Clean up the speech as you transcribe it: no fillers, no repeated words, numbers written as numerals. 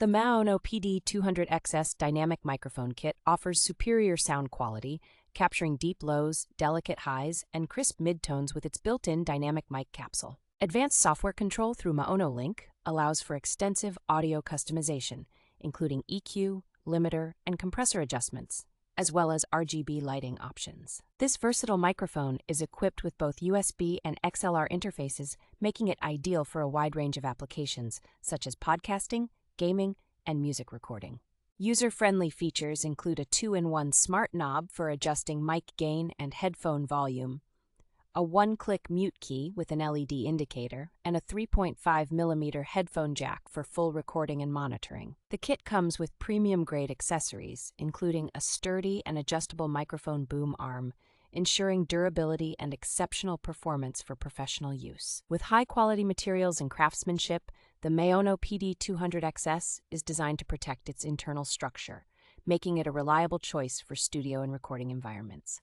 The MAONO PD200XS dynamic microphone kit offers superior sound quality, capturing deep lows, delicate highs, and crisp midtones with its built-in dynamic mic capsule. Advanced software control through MAONO Link allows for extensive audio customization, including EQ, limiter, and compressor adjustments, as well as RGB lighting options. This versatile microphone is equipped with both USB and XLR interfaces, making it ideal for a wide range of applications, such as podcasting, gaming, and music recording. User-friendly features include a 2-in-1 smart knob for adjusting mic gain and headphone volume, a one-click mute key with an LED indicator, and a 3.5mm headphone jack for full recording and monitoring. The kit comes with premium-grade accessories, including a sturdy and adjustable microphone boom arm, ensuring durability and exceptional performance for professional use. With high-quality materials and craftsmanship, the MAONO PD200XS is designed to protect its internal structure, making it a reliable choice for studio and recording environments.